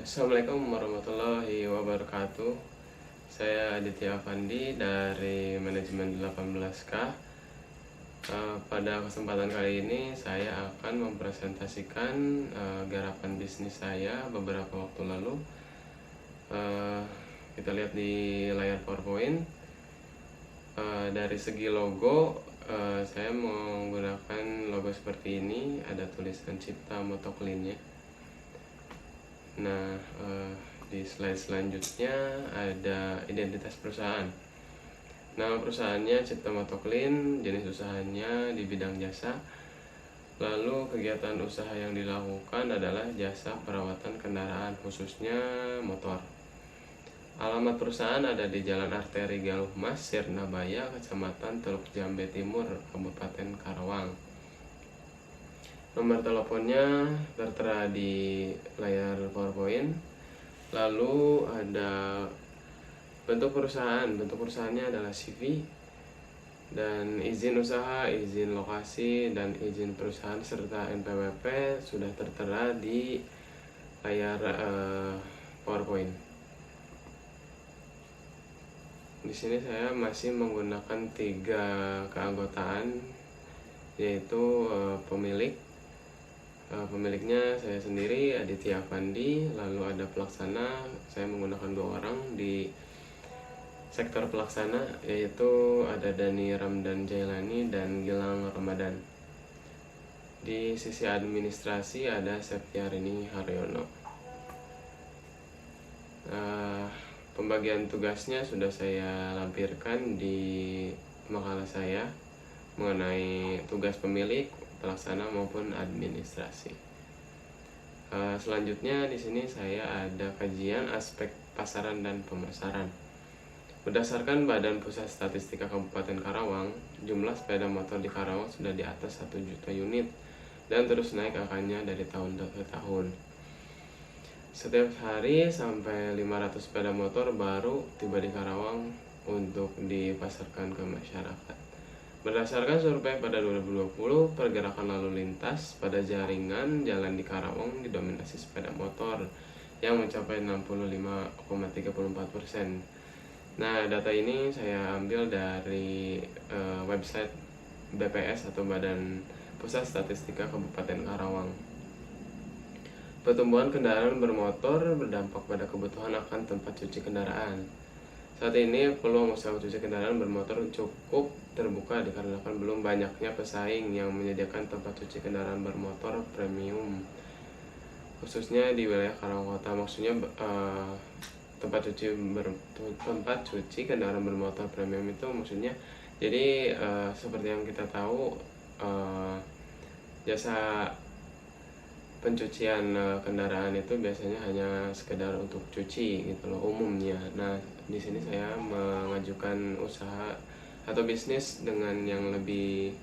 Assalamualaikum warahmatullahi wabarakatuh. Saya Aditya Afandi dari manajemen 18K. Pada kesempatan kali ini saya akan mempresentasikan garapan bisnis saya beberapa waktu lalu. Kita lihat di layar PowerPoint. Dari segi logo, saya menggunakan logo seperti ini. Ada tulisan Cipta Motoclean ya. Nah, di slide selanjutnya ada identitas perusahaan. Nama perusahaannya Cipta Motoclean, jenis usahanya di bidang jasa. Lalu kegiatan usaha yang dilakukan adalah jasa perawatan kendaraan, khususnya motor. Alamat perusahaan ada di Jalan Arteri Galuh Mas, Sirnabaya, Kecamatan Teluk Jambe Timur, Kabupaten Karawang. Nomor teleponnya tertera di layar PowerPoint. Lalu ada bentuk perusahaan. Bentuk perusahaannya adalah CV, dan izin usaha, izin lokasi, dan izin perusahaan serta NPWP sudah tertera di layar PowerPoint. Di sini saya masih menggunakan 3 keanggotaan, yaitu pemilik. Pemiliknya saya sendiri, Aditya Afandi. Lalu ada pelaksana, saya menggunakan 2 orang di sektor pelaksana, yaitu ada Dani Ramdan Jailani dan Gilang Ramadan. Di sisi administrasi ada Septiarini Haryono. Pembagian tugasnya sudah saya lampirkan di makalah saya mengenai tugas pemilik, pelaksana maupun administrasi. Selanjutnya di sini saya ada kajian aspek pasaran dan pemasaran. Berdasarkan Badan Pusat Statistika Kabupaten Karawang, jumlah sepeda motor di Karawang sudah di atas 1 juta unit dan terus naik angkanya dari tahun ke tahun. Setiap hari sampai 500 sepeda motor baru tiba di Karawang untuk dipasarkan ke masyarakat. Berdasarkan survei pada 2020, pergerakan lalu lintas pada jaringan jalan di Karawang didominasi sepeda motor yang mencapai 65,34%. Nah, data ini saya ambil dari website BPS atau Badan Pusat Statistika Kabupaten Karawang. Pertumbuhan kendaraan bermotor berdampak pada kebutuhan akan tempat cuci kendaraan. Saat ini peluang usaha cuci kendaraan bermotor cukup terbuka dikarenakan belum banyaknya pesaing yang menyediakan tempat cuci kendaraan bermotor premium, khususnya di wilayah Karawang Kota. Maksudnya tempat cuci kendaraan bermotor premium itu maksudnya jadi seperti yang kita tahu, jasa pencucian kendaraan itu biasanya hanya sekedar untuk cuci gitu loh umumnya. Nah, di sini saya mengajukan usaha atau bisnis dengan yang lebih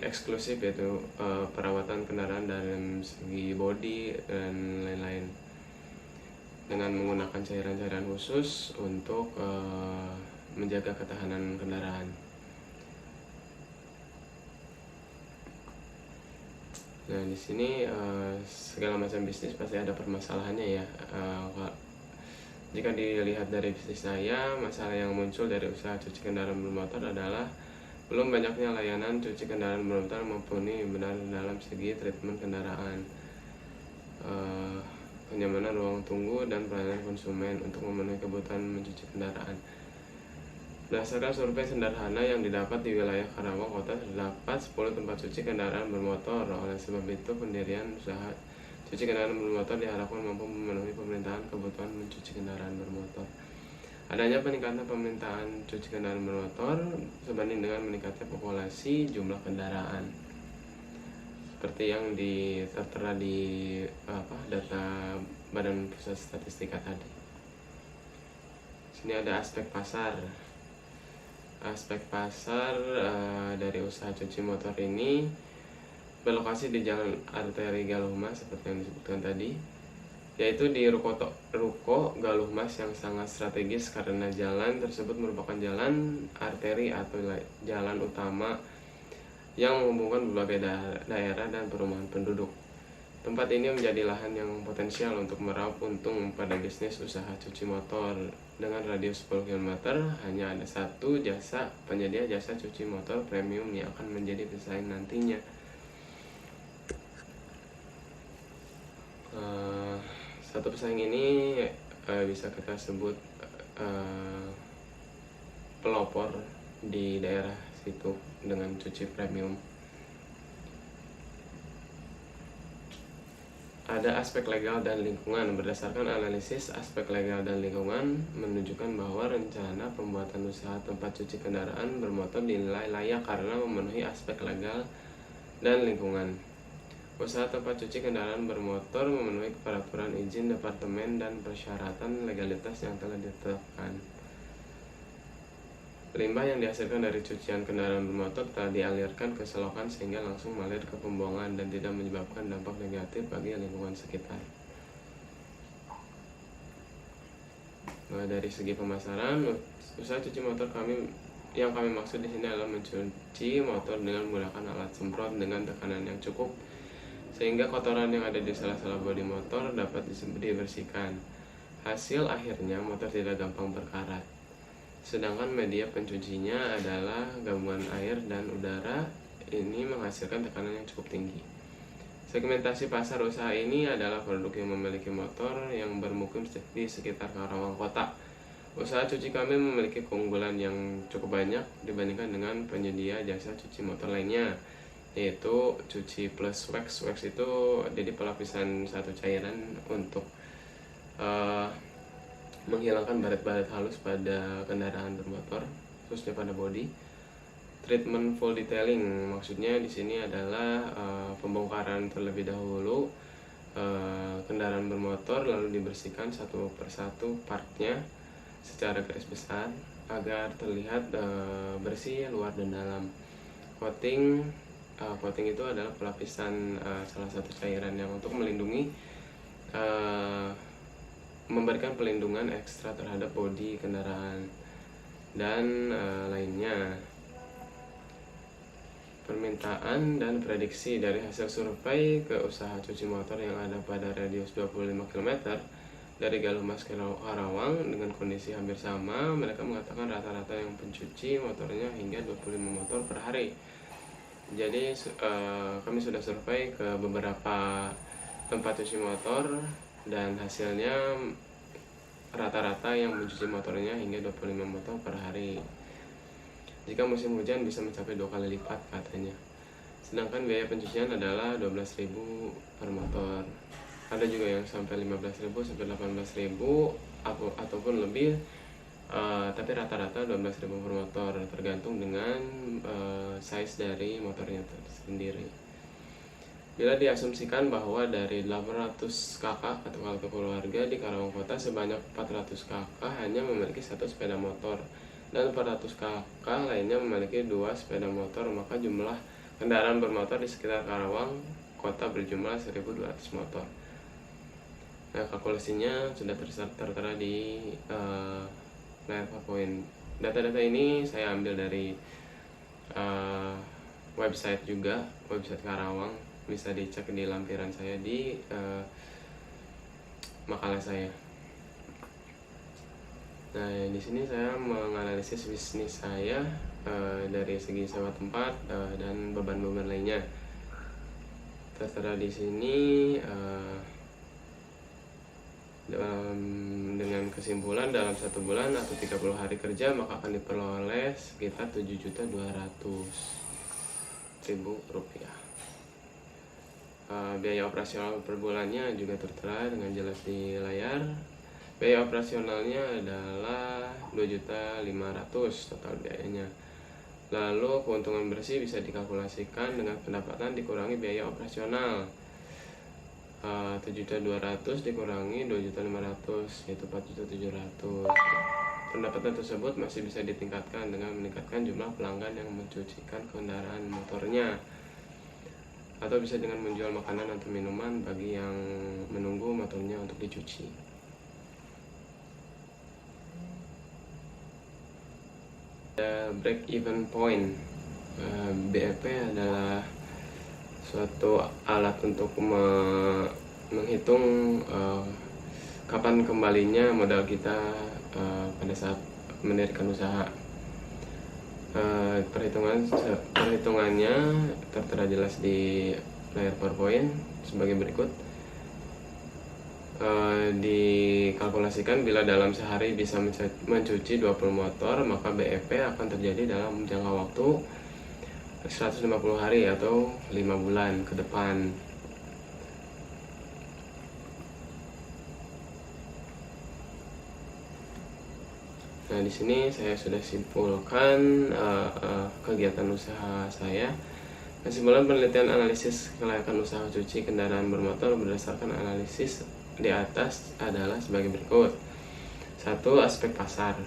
eksklusif, yaitu perawatan kendaraan dalam segi bodi dan lain-lain dengan menggunakan cairan-cairan khusus untuk menjaga ketahanan kendaraan. Nah, di sini segala macam bisnis pasti ada permasalahannya ya. Jika dilihat dari bisnis saya, masalah yang muncul dari usaha cuci kendaraan bermotor adalah belum banyaknya layanan cuci kendaraan bermotor mumpuni benar dalam segi treatment kendaraan, kenyamanan ruang tunggu, dan pelayanan konsumen untuk memenuhi kebutuhan mencuci kendaraan. Berdasarkan survei sederhana yang didapat di wilayah Karawang Kota, terdapat 10 tempat cuci kendaraan bermotor. Oleh sebab itu, pendirian usaha cuci kendaraan bermotor diharapkan mampu memenuhi permintaan kebutuhan mencuci kendaraan bermotor. Adanya peningkatan permintaan cuci kendaraan bermotor sebanding dengan meningkatnya populasi jumlah kendaraan, seperti yang tertera di data Badan Pusat Statistika tadi. Sini ada aspek pasar. Aspek pasar dari usaha cuci motor ini berlokasi di Jalan Arteri Galuh Mas seperti yang disebutkan tadi, yaitu di Ruko Galuh Mas yang sangat strategis karena jalan tersebut merupakan jalan arteri atau jalan utama yang menghubungkan berbagai daerah dan perumahan penduduk. Tempat ini menjadi lahan yang potensial untuk meraup untung pada bisnis usaha cuci motor. Dengan radius 10 km, hanya ada satu penyedia jasa cuci motor premium yang akan menjadi pesaing nantinya. Satu pesaing ini bisa kita sebut pelopor di daerah situ dengan cuci premium. Ada aspek legal dan lingkungan. Berdasarkan analisis aspek legal dan lingkungan menunjukkan bahwa rencana pembuatan usaha tempat cuci kendaraan bermotor dinilai layak karena memenuhi aspek legal dan lingkungan. Usaha tempat cuci kendaraan bermotor memenuhi peraturan izin departemen dan persyaratan legalitas yang telah ditetapkan. Limbah yang dihasilkan dari cucian kendaraan bermotor telah dialirkan ke selokan sehingga langsung mengalir ke pembuangan dan tidak menyebabkan dampak negatif bagi lingkungan sekitar. Nah, dari segi pemasaran, usaha cuci motor yang kami maksud di sini adalah mencuci motor dengan menggunakan alat semprot dengan tekanan yang cukup sehingga kotoran yang ada di sela-sela bodi motor dapat dibersihkan. Hasil akhirnya motor tidak gampang berkarat. Sedangkan media pencucinya adalah gabungan air dan udara, ini menghasilkan tekanan yang cukup tinggi. Segmentasi pasar usaha ini adalah penduduk yang memiliki motor yang bermukim di sekitar Karawang Kota. Usaha cuci kami memiliki keunggulan yang cukup banyak dibandingkan dengan penyedia jasa cuci motor lainnya, yaitu cuci plus wax. Wax itu jadi pelapisan satu cairan untuk menghilangkan baret-baret halus pada kendaraan bermotor, khususnya pada bodi. Treatment full detailing maksudnya di sini adalah pembongkaran terlebih dahulu kendaraan bermotor, lalu dibersihkan satu persatu partnya secara garis besar agar terlihat bersih luar dan dalam. Coating itu adalah pelapisan salah satu cairan yang untuk melindungi memberikan pelindungan ekstra terhadap bodi kendaraan dan lainnya. Permintaan dan prediksi dari hasil survei ke usaha cuci motor yang ada pada radius 25 km dari Galumas ke Karawang dengan kondisi hampir sama, mereka mengatakan rata-rata yang pencuci motornya hingga 25 motor per hari. Jadi kami sudah survei ke beberapa tempat cuci motor dan hasilnya rata-rata yang mencuci motornya hingga 25 motor per hari. Jika musim hujan bisa mencapai 2 kali lipat katanya. Sedangkan biaya pencucian adalah 12.000 per motor. Ada juga yang sampai 15.000 sampai 18.000 ataupun lebih, tapi rata-rata 12.000 per motor tergantung dengan size dari motornya sendiri. Bila diasumsikan bahwa dari 800 kakak atau keluarga di Karawang Kota, sebanyak 400 kakak hanya memiliki satu sepeda motor dan 400 kakak lainnya memiliki 2 sepeda motor, maka jumlah kendaraan bermotor di sekitar Karawang Kota berjumlah 1.200 motor. Nah, kalkulasinya sudah tertera di layar PowerPoint. Data-data ini saya ambil dari website juga, website Karawang. Bisa dicek di lampiran saya di makalah saya. Nah, di sini saya menganalisis bisnis saya dari segi sewa tempat dan beban-beban lainnya. Tertera di sini dengan kesimpulan dalam 1 bulan atau 30 hari kerja maka akan diperoleh sekitar 7.200.000 rupiah. Biaya operasional per bulannya juga tertera dengan jelas di layar. Biaya operasionalnya adalah 2.500.000 total biayanya. Lalu keuntungan bersih bisa dikalkulasikan dengan pendapatan dikurangi biaya operasional. 7.200.000 dikurangi 2.500.000 yaitu 4.700.000. Pendapatan tersebut masih bisa ditingkatkan dengan meningkatkan jumlah pelanggan yang mencucikan kendaraan motornya, atau bisa dengan menjual makanan atau minuman bagi yang menunggu motornya untuk dicuci. Break even point, BEP adalah suatu alat untuk menghitung kapan kembalinya modal kita pada saat mendirikan usaha. Perhitungannya tertera jelas di layar PowerPoint sebagai berikut. Dikalkulasikan bila dalam sehari bisa mencuci 20 motor, maka BEP akan terjadi dalam jangka waktu 150 hari atau 5 bulan ke depan. Nah, di sini saya sudah simpulkan kegiatan usaha saya. Kesimpulan penelitian analisis kelayakan usaha cuci kendaraan bermotor berdasarkan analisis di atas adalah sebagai berikut. 1. Aspek pasar.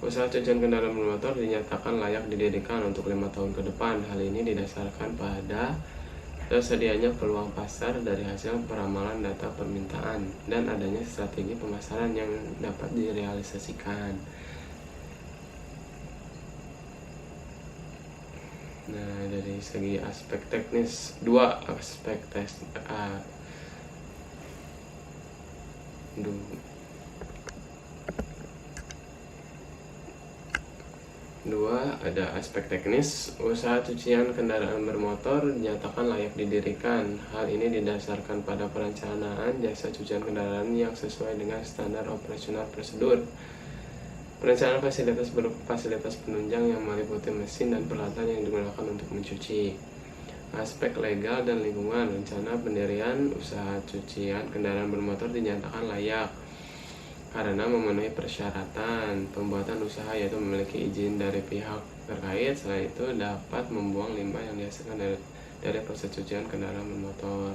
Usaha cucian kendaraan bermotor dinyatakan layak didirikan untuk 5 tahun ke depan. Hal ini didasarkan pada tersedianya peluang pasar dari hasil peramalan data permintaan dan adanya strategi pemasaran yang dapat direalisasikan. Nah, dari segi aspek teknis, 2 aspek ada aspek teknis. Usaha cucian kendaraan bermotor dinyatakan layak didirikan. Hal ini didasarkan pada perencanaan jasa cucian kendaraan yang sesuai dengan standar operasional prosedur. Perencanaan fasilitas berupa fasilitas penunjang yang meliputi mesin dan peralatan yang digunakan untuk mencuci. Aspek legal dan lingkungan. Rencana pendirian usaha cucian kendaraan bermotor dinyatakan layak karena memenuhi persyaratan pembuatan usaha, yaitu memiliki izin dari pihak terkait. Selain itu dapat membuang limbah yang dihasilkan dari proses cucian kendaraan bermotor.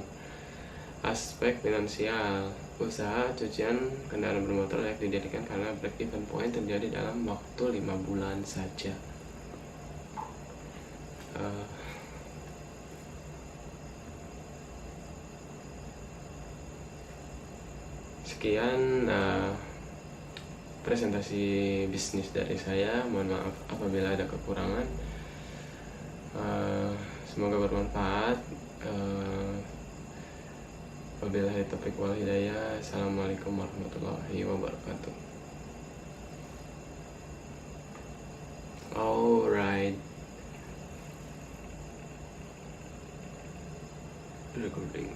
Aspek finansial. Usaha cucian kendaraan bermotor layak didirikan karena break even point terjadi dalam waktu 5 bulan saja. Sekian presentasi bisnis dari saya. Mohon maaf apabila ada kekurangan. Semoga bermanfaat. Wabillahi taufiq wal hidayah. Assalamualaikum warahmatullahi wabarakatuh. Alright. Recording.